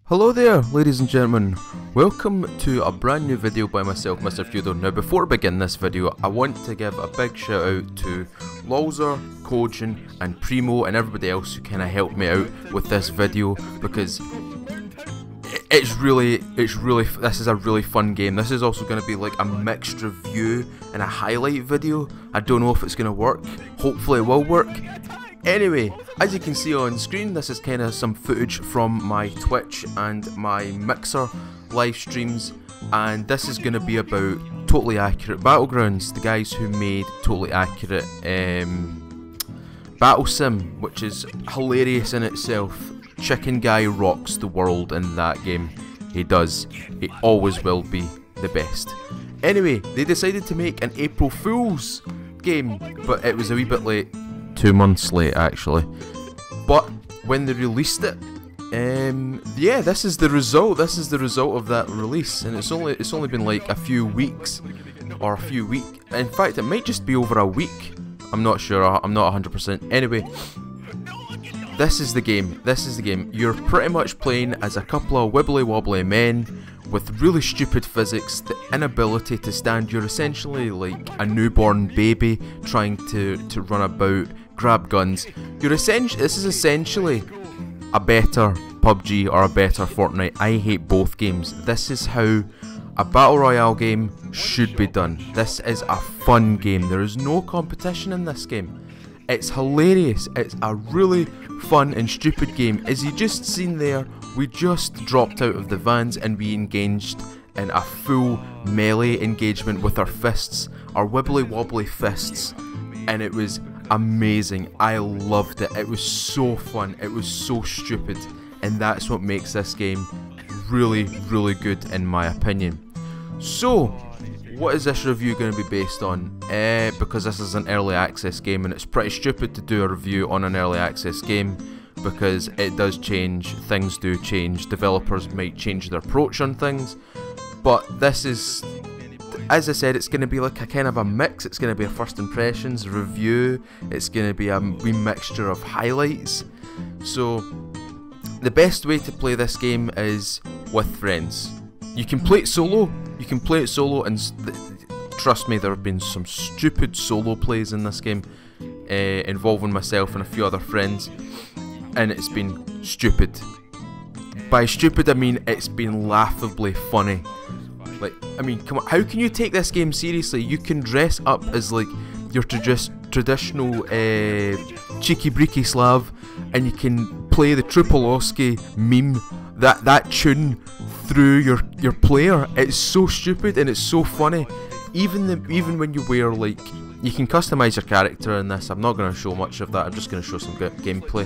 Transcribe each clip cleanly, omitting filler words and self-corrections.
Hello there, ladies and gentlemen. Welcome to a brand new video by myself, Mr. Feudal. Now, before I begin this video, I want to give a big shout out to Lolzer, Kojin, and Primo, and everybody else who kind of helped me out with this video, because this is a really fun game. This is also going to be like a mixed review and a highlight video. I don't know if it's going to work. Hopefully it will work. Anyway, as you can see on screen, this is kind of some footage from my Twitch and my Mixer live streams, and this is going to be about Totally Accurate Battlegrounds, the guys who made Totally Accurate Battle Sim, which is hilarious in itself. Chicken Guy rocks the world in that game. He does. He always will be the best. Anyway, they decided to make an April Fool's game, but it was a wee bit late. 2 months late actually, but when they released it, yeah, this is the result. This is the result of that release, and it's only been like a few weeks, or a few weeks. In fact, it might just be over a week. I'm not sure. I'm not 100%. Anyway, this is the game. This is the game. You're pretty much playing as a couple of wibbly wobbly men with really stupid physics, the inability to stand. You're essentially like a newborn baby trying to run about, grab guns. This is essentially a better PUBG or a better Fortnite. I hate both games. This is how a Battle Royale game should be done. This is a fun game. There is no competition in this game. It's hilarious. It's a really fun and stupid game. As you just seen there, we just dropped out of the vans and we engaged in a full melee engagement with our fists, our wibbly wobbly fists, and it was amazing. I loved it. It was so fun. It was so stupid, and that's what makes this game really, really good in my opinion. So, what is this review going to be based on? Because this is an early access game, and it's pretty stupid to do a review on an early access game, because it does change, things do change, developers might change their approach on things, but this is, as I said, it's going to be like a kind of a mix. It's going to be a first impressions review, it's going to be a wee mixture of highlights. So, the best way to play this game is with friends. You can play it solo, and trust me, there have been some stupid solo plays in this game, involving myself and a few other friends, and it's been stupid. By stupid I mean it's been laughably funny. Like, I mean, come on, how can you take this game seriously? You can dress up as like your traditional cheeky breeky Slav, and you can play the Tripolowski meme, that tune through your player. It's so stupid and it's so funny. Even when you wear, like, you can customize your character in this. I'm not going to show much of that. I'm just going to show some gameplay.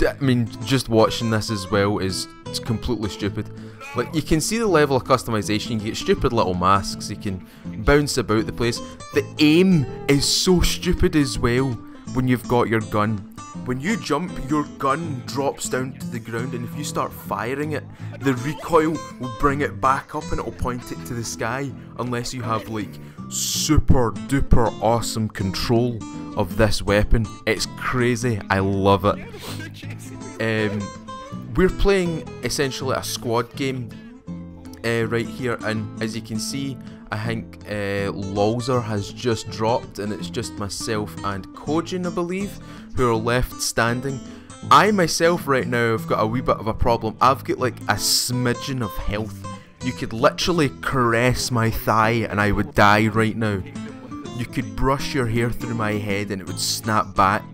I mean, just watching this as well is completely stupid. Like, you can see the level of customization. You get stupid little masks. You can bounce about the place. The aim is so stupid as well when you've got your gun. When you jump, your gun drops down to the ground, and if you start firing it, the recoil will bring it back up and it will point it to the sky, unless you have like super duper awesome control of this weapon. It's crazy. I love it. We're playing essentially a squad game right here, and as you can see, I think Lolzer has just dropped, and it's just myself and Kojin, I believe, who are left standing. I myself right now have got a wee bit of a problem. I've got like a smidgen of health. You could literally caress my thigh and I would die right now. You could brush your hair through my head and it would snap back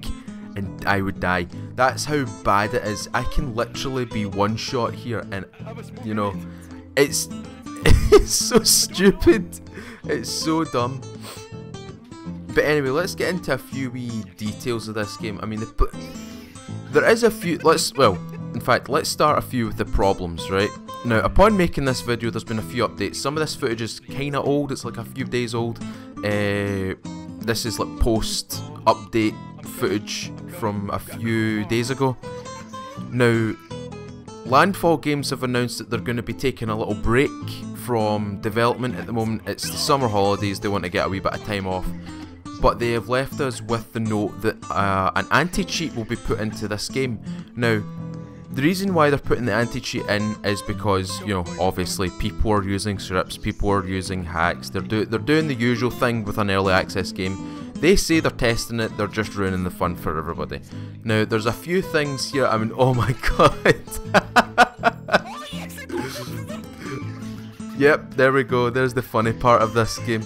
and I would die. That's how bad it is. I can literally be one shot here, and you know, it's so stupid. It's so dumb. But anyway, let's get into a few wee details of this game. I mean, there is a few. In fact, let's start a few with the problems, right? Now, upon making this video, there's been a few updates. Some of this footage is kind of old. It's like a few days old. This is like post-update footage from a few days ago. Now, Landfall Games have announced that they're going to be taking a little break from development at the moment. It's the summer holidays. They want to get a wee bit of time off. but they have left us with the note that an anti-cheat will be put into this game. Now, the reason why they're putting the anti-cheat in is because, you know, obviously people are using scripts, people are using hacks, they're doing the usual thing with an early access game. They say they're testing it, they're just ruining the fun for everybody. Now, there's a few things here, I mean, oh my god. Yep, there we go, there's the funny part of this game.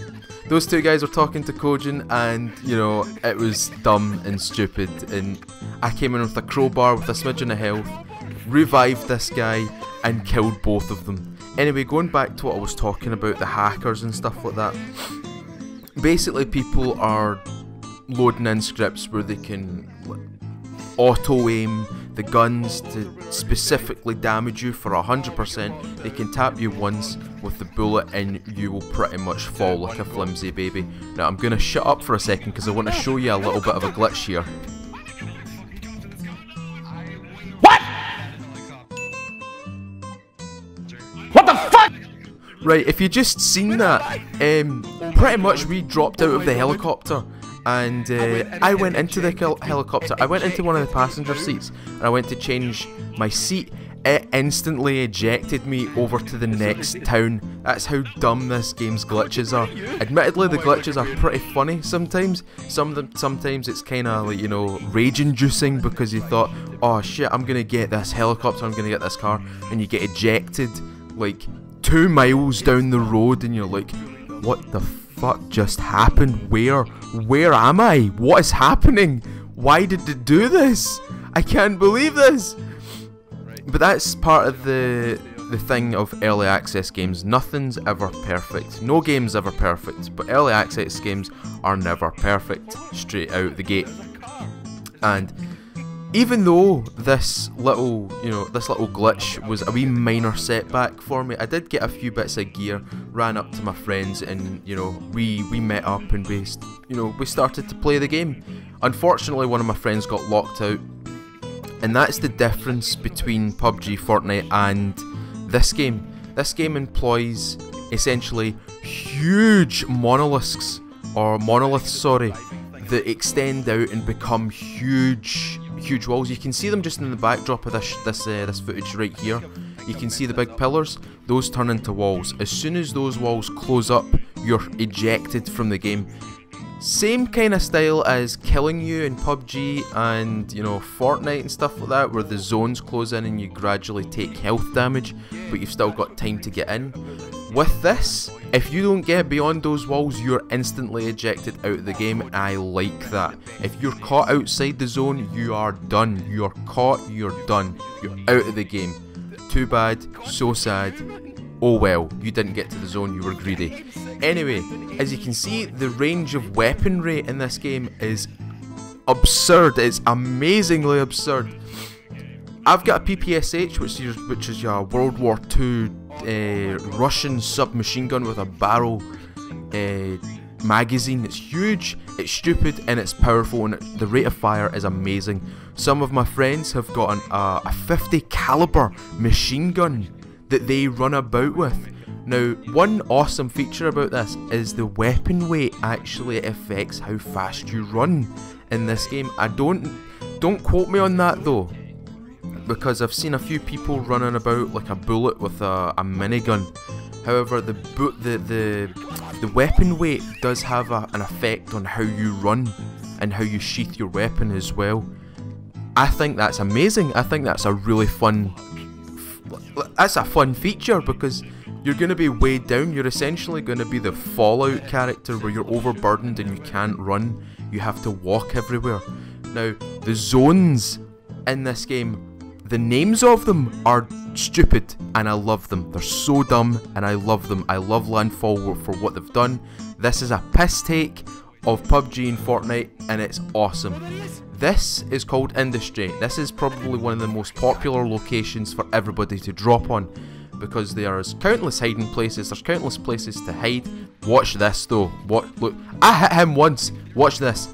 Those two guys were talking to Kojin, and, you know, it was dumb and stupid, and I came in with a crowbar with a smidgen of health, revived this guy, and killed both of them. Anyway, going back to what I was talking about, the hackers and stuff like that. Basically, people are loading in scripts where they can auto-aim the guns to specifically damage you for 100%. They can tap you once with the bullet and you will pretty much fall like a flimsy baby. Now, I'm going to shut up for a second because I want to show you a little bit of a glitch here. What the fuck? Right, if you just seen that, pretty much we dropped out of the helicopter, and I went into the helicopter, I went into one of the passenger seats, and I went to change my seat. It instantly ejected me over to the next town. That's how dumb this game's glitches are. Admittedly, the glitches are pretty funny sometimes. Sometimes it's kind of like, you know, rage-inducing because you thought, oh shit, I'm gonna get this helicopter, I'm gonna get this car, and you get ejected like 2 miles down the road, and you're like, what the fuck just happened? Where am I? What is happening? Why did they do this? I can't believe this. But that's part of the thing of early access games. Nothing's ever perfect. No game's ever perfect, but early access games are never perfect straight out the gate. And even though this little glitch was a wee minor setback for me, I did get a few bits of gear, ran up to my friends, and, you know, we met up and we started to play the game. Unfortunately, one of my friends got locked out, and that's the difference between PUBG, Fortnite, and this game. This game employs essentially huge monoliths, that extend out and become huge walls. You can see them just in the backdrop of this footage right here. You can see the big pillars. Those turn into walls. As soon as those walls close up, you're ejected from the game. Same kind of style as killing you in PUBG and, you know, Fortnite and stuff like that, where the zones close in and you gradually take health damage, but you've still got time to get in. With this, if you don't get beyond those walls, you're instantly ejected out of the game, and I like that. If you're caught outside the zone, you are done. You're caught, you're done. You're out of the game. Too bad, so sad. Oh well, you didn't get to the zone, you were greedy. Anyway, as you can see, the range of weaponry in this game is absurd. It's amazingly absurd. I've got a PPSH, which is your World War II Russian submachine gun with a barrel magazine. It's huge, it's stupid, and it's powerful, and the rate of fire is amazing. Some of my friends have got a 50 caliber machine gun that they run about with. Now, one awesome feature about this is the weapon weight actually affects how fast you run in this game. Don't quote me on that though, because I've seen a few people running about like a bullet with a minigun. However, the weapon weight does have an effect on how you run and how you sheath your weapon as well. I think that's amazing. I think that's a really fun feature, because you're going to be weighed down. You're essentially going to be the Fallout character where you're overburdened and you can't run. You have to walk everywhere. Now, the zones in this game, the names of them are stupid, and I love them. They're so dumb, and I love them. I love Landfall for what they've done. This is a piss take of PUBG and Fortnite, and it's awesome. This is called Industry. This is probably one of the most popular locations for everybody to drop on, because there's countless hiding places, there's countless places to hide. Watch this though. Look, I hit him once. Watch this.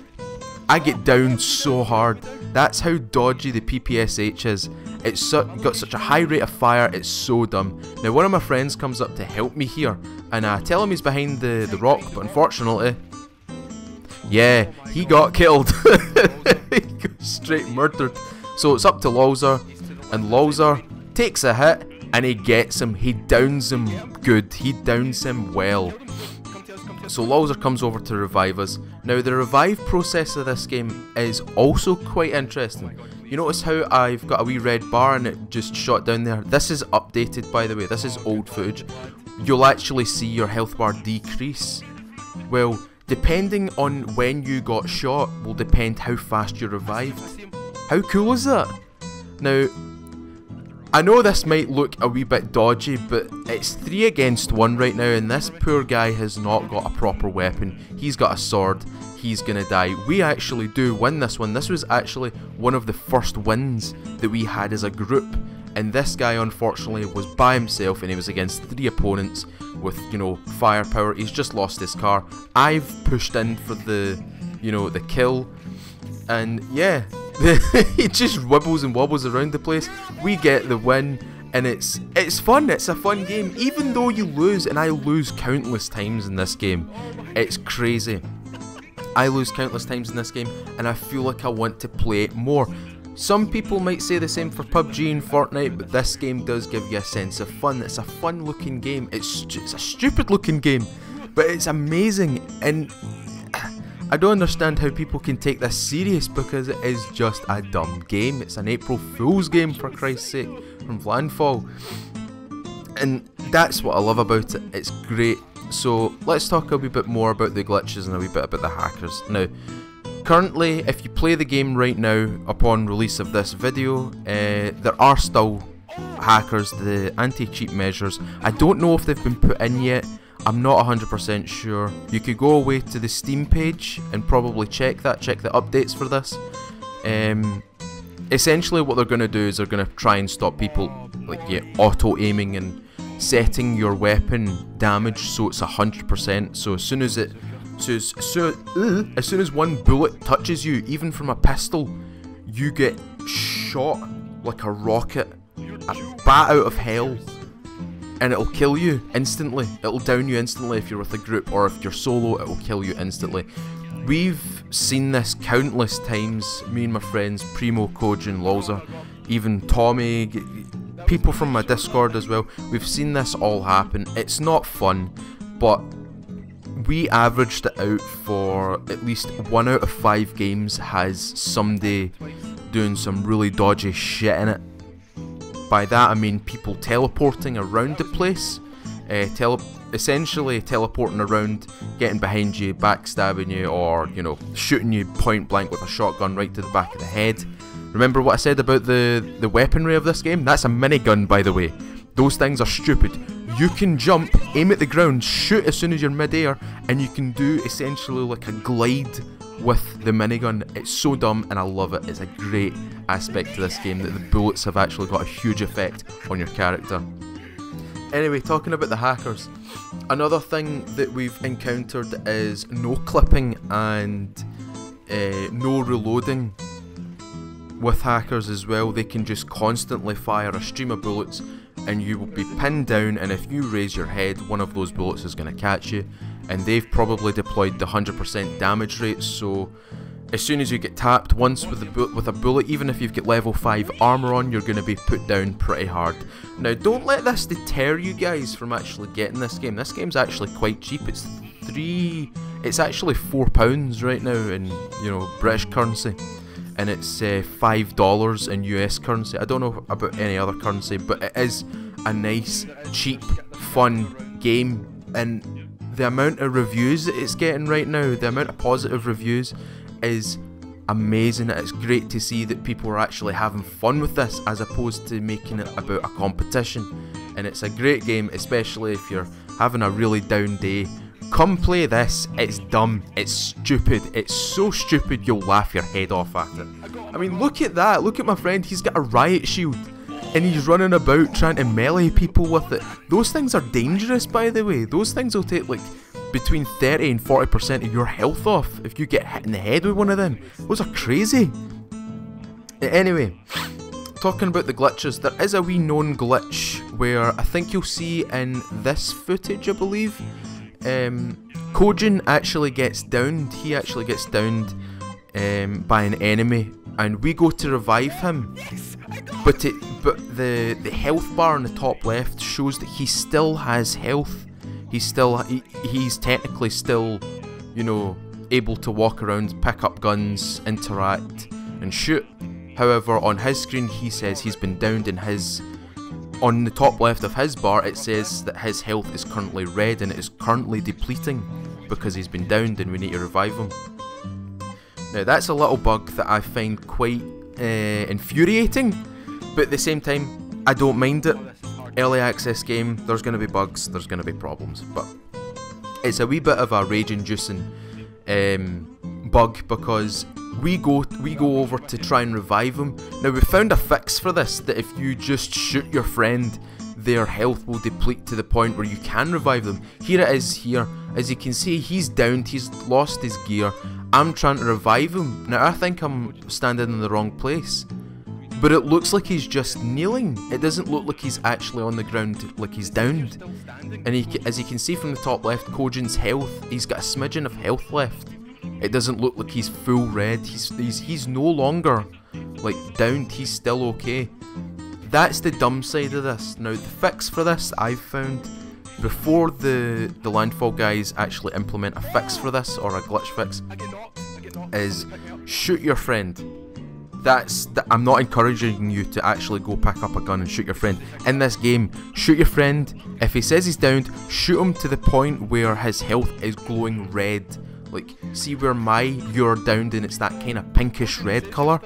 I get down so hard. That's how dodgy the PPSH is. It's got such a high rate of fire, it's so dumb. Now, one of my friends comes up to help me here, and I tell him he's behind the rock, but unfortunately, Yeah, he got killed. He got straight murdered. So it's up to Lowser, and Lowser takes a hit and he gets him. He downs him good. He downs him well. So Lowser comes over to revive us. Now the revive process of this game is also quite interesting. You notice how I've got a wee red bar and it just shot down there? This is updated, by the way. This is old footage. You'll actually see your health bar decrease. Well, depending on when you got shot will depend how fast you revived. How cool is that? Now, I know this might look a wee bit dodgy, but it's 3 against 1 right now, and this poor guy has not got a proper weapon. He's got a sword. He's gonna die. We actually do win this one. This was actually one of the first wins that we had as a group, and this guy unfortunately was by himself and he was against 3 opponents with, you know, firepower. He's just lost his car. I've pushed in for the, you know, the kill, and yeah, he just wibbles and wobbles around the place. We get the win, and it's fun. It's a fun game, even though you lose, and I lose countless times in this game. It's crazy. I lose countless times in this game, and I feel like I want to play it more. Some people might say the same for PUBG and Fortnite, but this game does give you a sense of fun. It's a fun looking game. It's a stupid looking game, but it's amazing, and I don't understand how people can take this serious, because it is just a dumb game. It's an April Fool's game, for Christ's sake, from Landfall. And that's what I love about it. It's great. So let's talk a wee bit more about the glitches and a wee bit about the hackers. Now, currently, if you play the game right now, upon release of this video, there are still hackers, the anti-cheat measures. I don't know if they've been put in yet. I'm not 100% sure. You could go away to the Steam page and probably check the updates for this. Essentially what they're going to do is they're going to try and stop people like auto-aiming and setting your weapon damage so it's 100%. So as soon as one bullet touches you, even from a pistol, you get shot like a rocket, a bat out of hell. And it'll kill you instantly. It'll down you instantly if you're with a group, or if you're solo, it'll kill you instantly. We've seen this countless times, me and my friends, Primo, Kojin, Lowser, even Tommy, people from my Discord as well. We've seen this all happen. It's not fun, but we averaged it out for at least 1 out of 5 games has somebody doing some really dodgy shit in it. By that I mean people teleporting around the place, essentially teleporting around, getting behind you, backstabbing you, or, you know, shooting you point blank with a shotgun right to the back of the head. Remember what I said about the weaponry of this game? That's a minigun, by the way. Those things are stupid. You can jump, aim at the ground, shoot as soon as you're mid-air, and you can do essentially like a glide with the minigun. It's so dumb, and I love it. It's a great aspect to this game that the bullets have actually got a huge effect on your character. Anyway, talking about the hackers, another thing that we've encountered is no clipping and no reloading with hackers as well. They can just constantly fire a stream of bullets and you will be pinned down, and if you raise your head, one of those bullets is going to catch you. And they've probably deployed the 100% damage rate, so as soon as you get tapped once with a bullet, even if you've got level 5 armor on, you're going to be put down pretty hard. Now, don't let this deter you guys from actually getting this game. This game's actually quite cheap. It's actually £4 right now in, you know, British currency, and it's $5 in US currency. I don't know about any other currency, but it is a nice, cheap, fun game, and the amount of reviews that it's getting right now, the amount of positive reviews, is amazing. It's great to see that people are actually having fun with this as opposed to making it about a competition. And it's a great game, especially if you're having a really down day. Come play this. It's dumb, it's stupid, it's so stupid you'll laugh your head off at it. I mean, look at that, look at my friend, he's got a riot shield and he's running about trying to melee people with it. Those things are dangerous, by the way. Those things will take like between 30 and 40% of your health off if you get hit in the head with one of them. Those are crazy. Anyway, talking about the glitches, there is a wee known glitch where I think you'll see in this footage, I believe, Kojin actually gets downed. He actually gets downed by an enemy, and we go to revive him. But the health bar on the top left shows that he still has health. He's technically still, you know, able to walk around, pick up guns, interact, and shoot. However, on his screen he says he's been downed, and on the top left of his bar it says that his health is currently red and it is currently depleting because he's been downed and we need to revive him. Now that's a little bug that I find quite infuriating, but at the same time I don't mind it. Early access game, there's going to be bugs, there's going to be problems, but it's a wee bit of a rage-inducing bug because we go over to try and revive him. Now we found a fix for this, that if you just shoot your friend, their health will deplete to the point where you can revive them. Here it is here. As you can see, he's downed, he's lost his gear. I'm trying to revive him. Now I think I'm standing in the wrong place, but it looks like he's just kneeling. It doesn't look like he's actually on the ground, like he's downed. And as you can see from the top left, Kojin's health, he's got a smidgen of health left. It doesn't look like he's full red. He's no longer like downed. He's still okay. That's the dumb side of this. Now the fix for this I've found, before the Landfall guys actually implement a fix for this, or a glitch fix, is shoot your friend. I'm not encouraging you to actually go pick up a gun and shoot your friend. In this game, shoot your friend. If he says he's downed, shoot him to the point where his health is glowing red. Like, see where you're downed and it's that kind of pinkish red colour?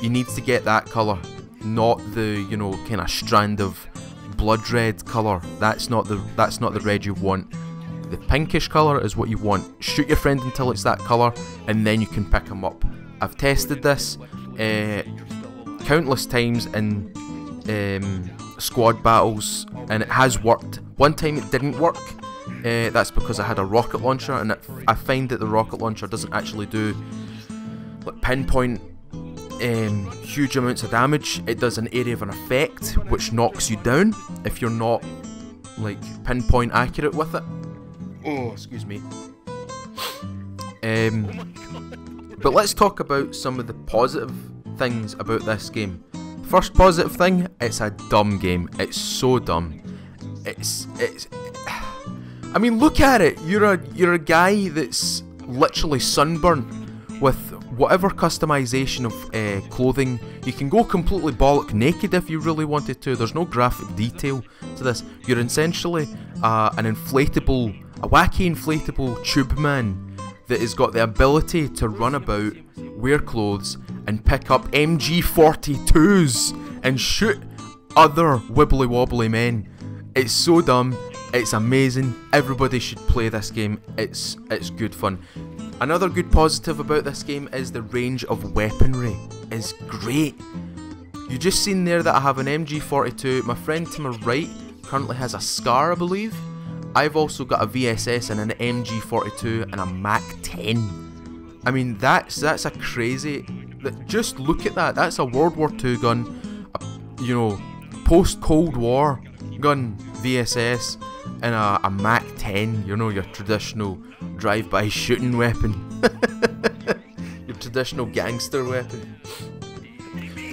He needs to get that colour, not the, you know, kind of strand of blood red colour. That's not the red you want. The pinkish colour is what you want. Shoot your friend until it's that colour, and then you can pick him up. I've tested this countless times in squad battles, and it has worked. One time it didn't work. That's because I had a rocket launcher, and I find that the rocket launcher doesn't actually do like pinpoint huge amounts of damage. It does an area of an effect which knocks you down if you're not like pinpoint accurate with it. Oh, excuse me. But let's talk about some of the positive things about this game. First positive thing, it's a dumb game. It's so dumb. I mean, look at it. You're a guy that's literally sunburnt with whatever customization of clothing. You can go completely bollock naked if you really wanted to. There's no graphic detail to this. You're essentially a wacky inflatable tube man that has got the ability to run about, wear clothes, and pick up MG42s and shoot other wibbly wobbly men. It's so dumb. It's amazing. Everybody should play this game. It's good fun. Another good positive about this game is the range of weaponry is great. You just seen there that I have an MG42. My friend to my right currently has a Scar, I believe. I've also got a VSS and an MG42 and a Mac 10. I mean, that's a crazy. Just look at that. That's a World War II gun, you know, post Cold War gun, VSS, and a Mac 10. You know, your traditional drive-by shooting weapon, your traditional gangster weapon.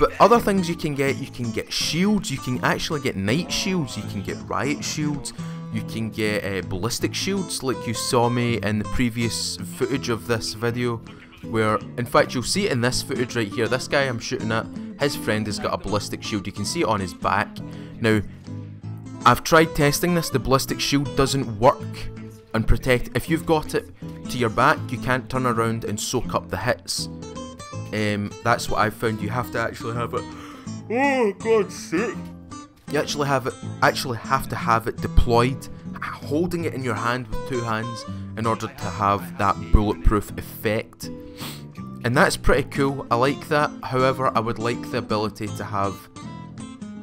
But other things you can get shields. You can actually get night shields. You can get riot shields. You can get ballistic shields, like you saw me in the previous footage of this video, where, in fact, you'll see it in this footage right here. This guy I'm shooting at, his friend has got a ballistic shield. You can see it on his back. Now, I've tried testing this. The ballistic shield doesn't work and protect. If you've got it to your back, you can't turn around and soak up the hits. That's what I've found. You have to actually have it. Oh, God's sake! You actually have to have it deployed, holding it in your hand with two hands in order to have that bulletproof effect. And that's pretty cool. I like that. However, I would like the ability to have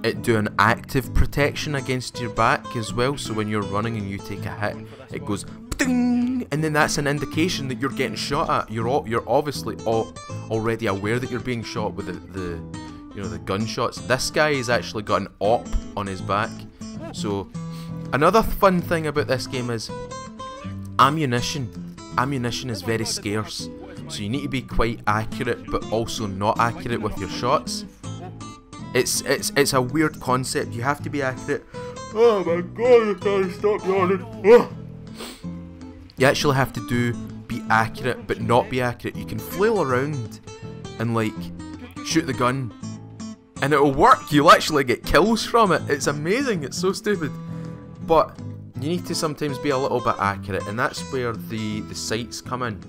it do an active protection against your back as well. So when you're running and you take a hit, it goes ding, and then that's an indication that you're getting shot at. You're obviously already aware that you're being shot with the gunshots. This guy has actually got an op on his back. So another fun thing about this game is ammunition. Ammunition is very scarce, so you need to be quite accurate, but also not accurate with your shots. It's a weird concept. You have to be accurate. Oh my god, I can't stop yawning. Oh. You actually have to be accurate, but not be accurate. You can flail around and like shoot the gun, and it'll work. You'll actually get kills from it. It's amazing. It's so stupid, but you need to sometimes be a little bit accurate, and that's where the sights come in.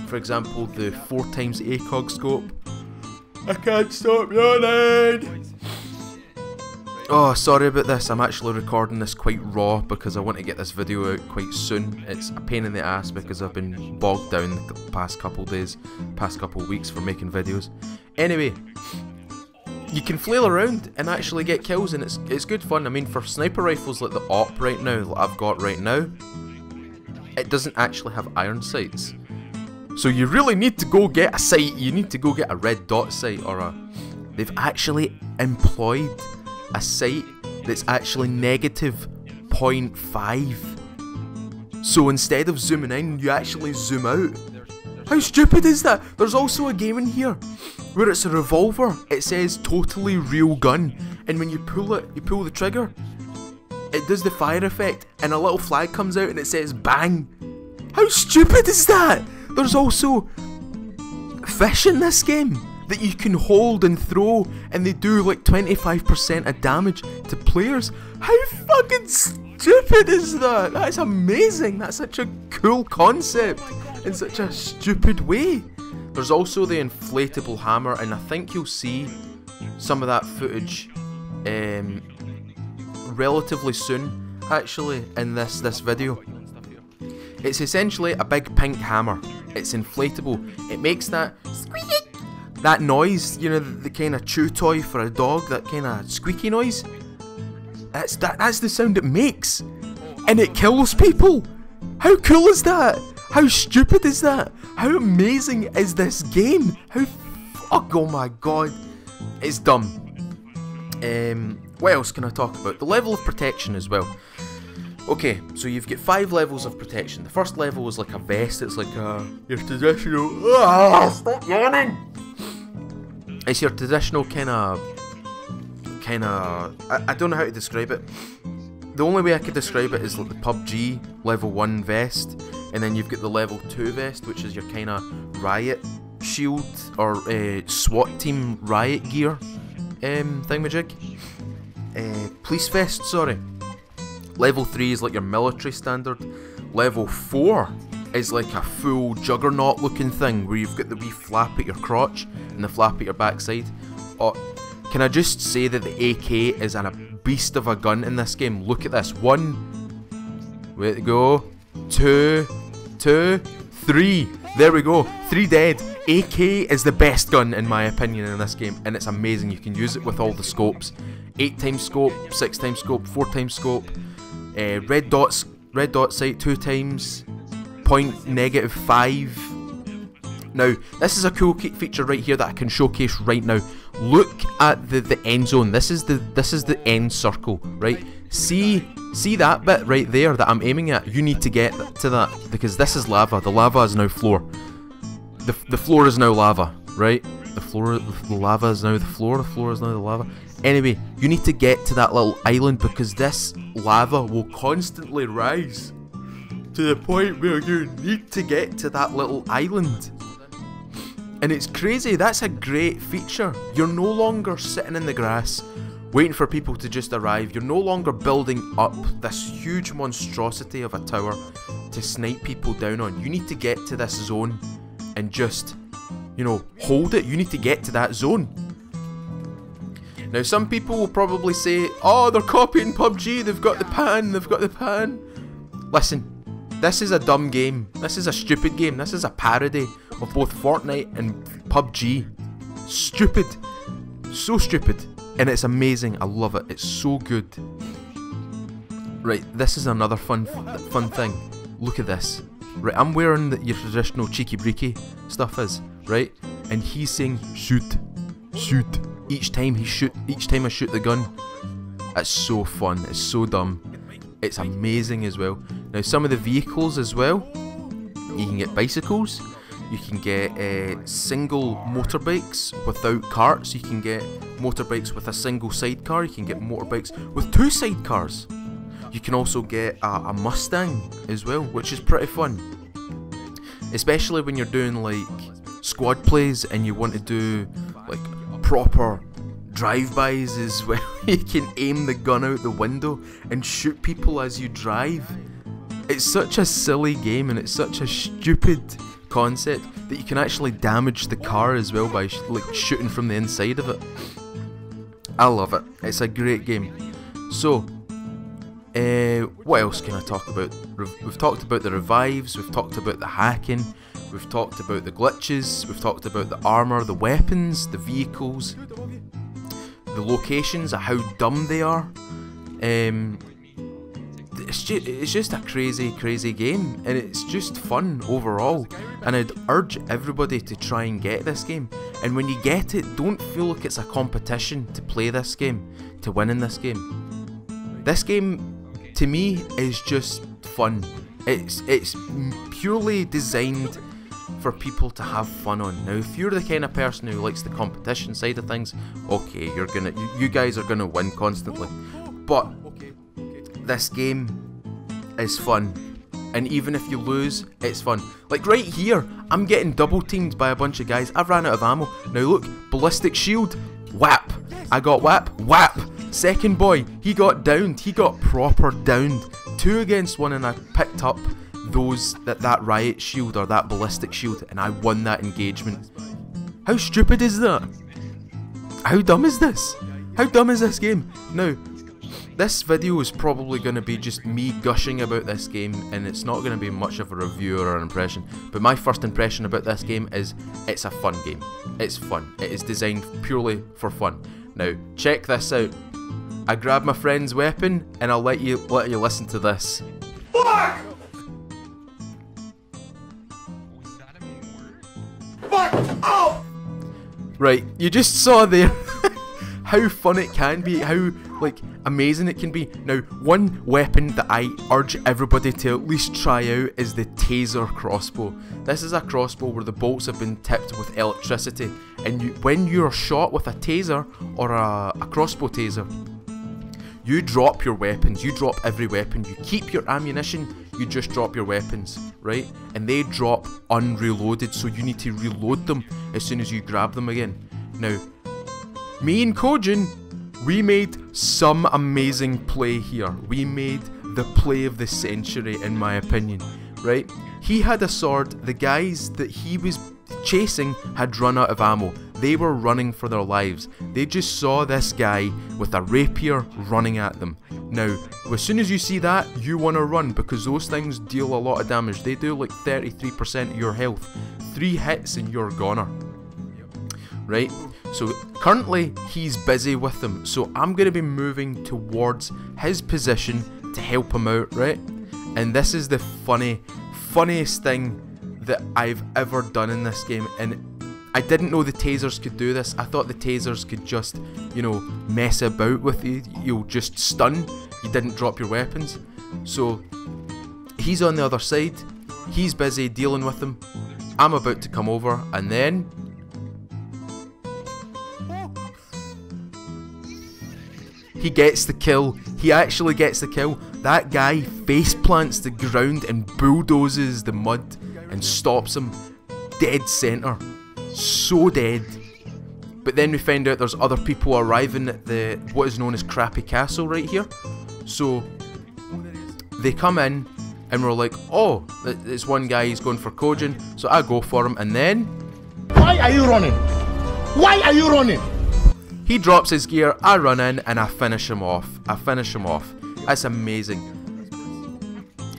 For example, the 4x ACOG scope. I can't stop yawning. Oh, sorry about this. I'm actually recording this quite raw because I want to get this video out quite soon. It's a pain in the ass because I've been bogged down the past couple days, past couple weeks for making videos. Anyway, you can flail around and actually get kills, and it's good fun. I mean, for sniper rifles like the AWP right now, that I've got right now, it doesn't actually have iron sights. So you really need to go get a sight. You need to go get a red dot sight, or a... They've actually employed a sight that's actually -0.5. So instead of zooming in, you actually zoom out. How stupid is that? There's also a game in here where it's a revolver. It says totally real gun, and when you pull it, you pull the trigger, it does the fire effect, and a little flag comes out and it says bang. How stupid is that? There's also fish in this game that you can hold and throw, and they do like 25% of damage to players. How fucking stupid is that? That's amazing. That's such a cool concept in such a stupid way. There's also the inflatable hammer, and I think you'll see some of that footage relatively soon, actually, in this video. It's essentially a big pink hammer. It's inflatable. It makes that squeaky, that noise, you know, the kind of chew toy for a dog, that kind of squeaky noise. That's the sound it makes, and it kills people. How cool is that? How stupid is that? How amazing is this game? Oh my god, it's dumb. What else can I talk about? The level of protection as well. Okay, so you've got 5 levels of protection. The first level is like a vest. It's like your traditional. Stop yawning! It's your traditional kind of. I don't know how to describe it. The only way I could describe it is like the PUBG level 1 vest, and then you've got the level 2 vest, which is your kind of riot shield or SWAT team riot gear thingamajig. Police vest, sorry. Level 3 is like your military standard. Level 4 is like a full juggernaut looking thing where you've got the wee flap at your crotch and the flap at your backside. Oh, can I just say that the AK is a beast of a gun in this game? Look at this. 1, way to go, 2, 3. There we go. 3 dead. AK is the best gun in my opinion in this game, and it's amazing. You can use it with all the scopes. 8x scope, 6x scope, 4x scope. Red dot sight 2x, .-5. Now, this is a cool feature right here that I can showcase right now. Look at the end zone. This is the end circle, right? See that bit right there that I'm aiming at? You need to get to that because this is lava. The lava is now floor. The floor is now lava, right? The lava is now the floor. The floor is now the lava. Anyway, you need to get to that little island because this lava will constantly rise to the point where you need to get to that little island. And it's crazy. That's a great feature. You're no longer sitting in the grass waiting for people to just arrive. You're no longer building up this huge monstrosity of a tower to snipe people down on. You need to get to this zone and just, you know, hold it. You need to get to that zone. Now, some people will probably say, oh, they're copying PUBG, they've got the pan. Listen, this is a dumb game. This is a stupid game. This is a parody of both Fortnite and PUBG. Stupid. So stupid. And it's amazing. I love it. It's so good. Right, this is another fun thing. Look at this. Right, I'm wearing your traditional cheeky breeky stuff is, right? And he's saying, shoot. Shoot. Each time I shoot the gun. That's so fun. It's so dumb. It's amazing as well. Now some of the vehicles as well, you can get bicycles, you can get single motorbikes without carts, you can get motorbikes with a single sidecar, you can get motorbikes with 2 sidecars. You can also get a Mustang as well, which is pretty fun. Especially when you're doing like squad plays and you want to do like proper drive-bys as well. You can aim the gun out the window and shoot people as you drive. It's such a silly game and it's such a stupid concept that you can actually damage the car as well by like shooting from the inside of it. I love it. It's a great game. So, what else can I talk about? We've talked about the revives, we've talked about the hacking, we've talked about the glitches, we've talked about the armor, the weapons, the vehicles, the locations, how dumb they are. It's just a crazy game, and it's just fun overall, and I'd urge everybody to try and get this game. And when you get it, don't feel like it's a competition to play this game, to win in this game. This game, to me, is just fun. It's purely designed for people to have fun on. Now, if you're the kind of person who likes the competition side of things, okay, you guys are gonna win constantly. But this game is fun, and even if you lose, it's fun. Like right here, I'm getting double teamed by a bunch of guys. I've ran out of ammo. Now look, ballistic shield, whap. I got whap. Second boy, he got downed. He got proper downed. 2 against 1, and I picked up that riot shield or that ballistic shield, and I won that engagement. How stupid is that? How dumb is this? How dumb is this game? Now, this video is probably going to be just me gushing about this game, and it's not going to be much of a review or an impression, but my first impression about this game is it's a fun game. It's fun. It is designed purely for fun. Now, check this out. I grab my friend's weapon, and I'll let you listen to this. Fuck! Fuck! Oh! Right, you just saw there how fun it can be, how like amazing it can be. Now, one weapon that I urge everybody to at least try out is the Taser Crossbow. This is a crossbow where the bolts have been tipped with electricity, and when you're shot with a taser or a crossbow taser, you drop your weapons, you drop every weapon, you keep your ammunition, you just drop your weapons, right? And they drop unreloaded, so you need to reload them as soon as you grab them again. Now, me and Kojin, we made some amazing play here. We made the play of the century, in my opinion, right? He had a sword, the guys that he was chasing had run out of ammo. They were running for their lives. They just saw this guy with a rapier running at them. Now, as soon as you see that, you want to run, because those things deal a lot of damage. They do like 33% of your health. 3 hits and you're goner. Right? So currently he's busy with them, so I'm going to be moving towards his position to help him out, right? And this is the funniest thing that I've ever done in this game, and I didn't know the tasers could do this. I thought the tasers could just, you know, mess about with you. You'll just stun. You didn't drop your weapons. So he's on the other side. He's busy dealing with them. I'm about to come over, and then he gets the kill. He actually gets the kill. That guy face plants the ground and bulldozes the mud and stops him dead center. So dead. But then we find out there's other people arriving at the what is known as Crappy Castle right here. So they come in and we're like, oh, this one guy, he's going for Kojin, so I go for him, and then why are you running? Why are you running? He drops his gear, I run in, and I finish him off. That's amazing.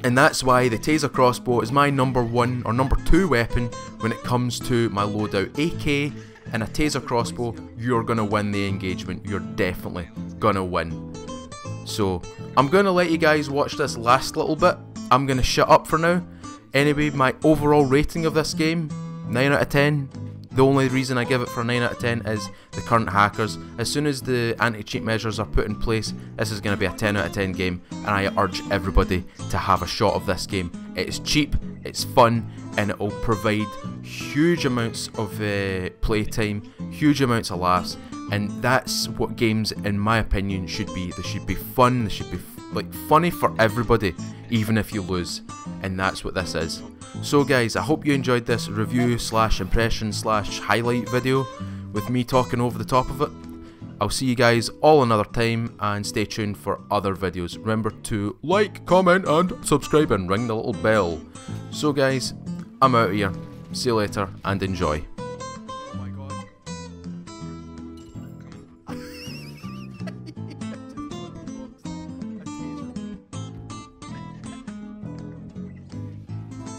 And that's why the Taser Crossbow is my number 1 or number 2 weapon when it comes to my loadout. AK and a Taser Crossbow, you're gonna win the engagement. You're definitely gonna win. So, I'm gonna let you guys watch this last little bit. I'm gonna shut up for now. Anyway, my overall rating of this game, 9 out of 10. The only reason I give it for a 9 out of 10 is the current hackers. As soon as the anti-cheat measures are put in place, this is going to be a 10 out of 10 game, and I urge everybody to have a shot of this game. It's cheap, it's fun, and it will provide huge amounts of playtime, huge amounts of laughs, and that's what games, in my opinion, should be. They should be fun, they should be like funny for everybody, even if you lose, and that's what this is. So guys, I hope you enjoyed this review slash impression slash highlight video with me talking over the top of it. I'll see you guys all another time, and stay tuned for other videos. Remember to like, comment and subscribe and ring the little bell. So guys, I'm out of here. See you later and enjoy. Oh my god.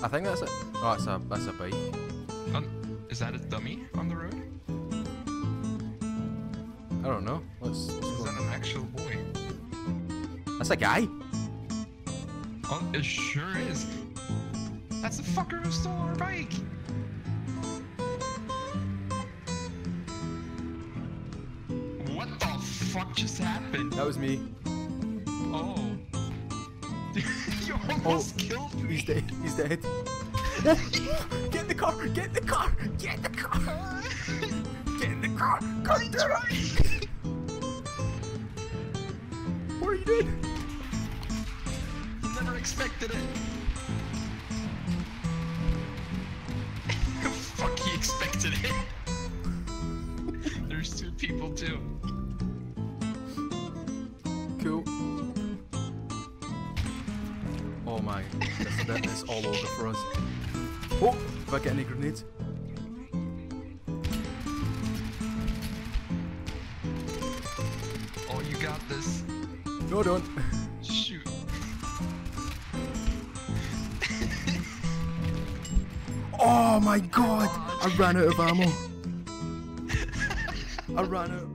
I think that's it. Oh, that's a bike. Is that a dummy on the road? I don't know. Let's Is go. that an actual boy? That's a guy. Oh, it sure is. That's the fucker who stole our bike. What the fuck just happened? That was me. Oh. You almost killed me. He's dead. He's dead. Get in the car! Get in the car! Get in the car! Get in the car! Come down! What are you doing? Never expected it. Fuck, he expected it. There's two people too. Cool. Oh my, that is all over for us. Oh, if I get any grenades. Oh, you got this. No, don't. Shoot. Oh my god! I ran out of ammo. I ran out.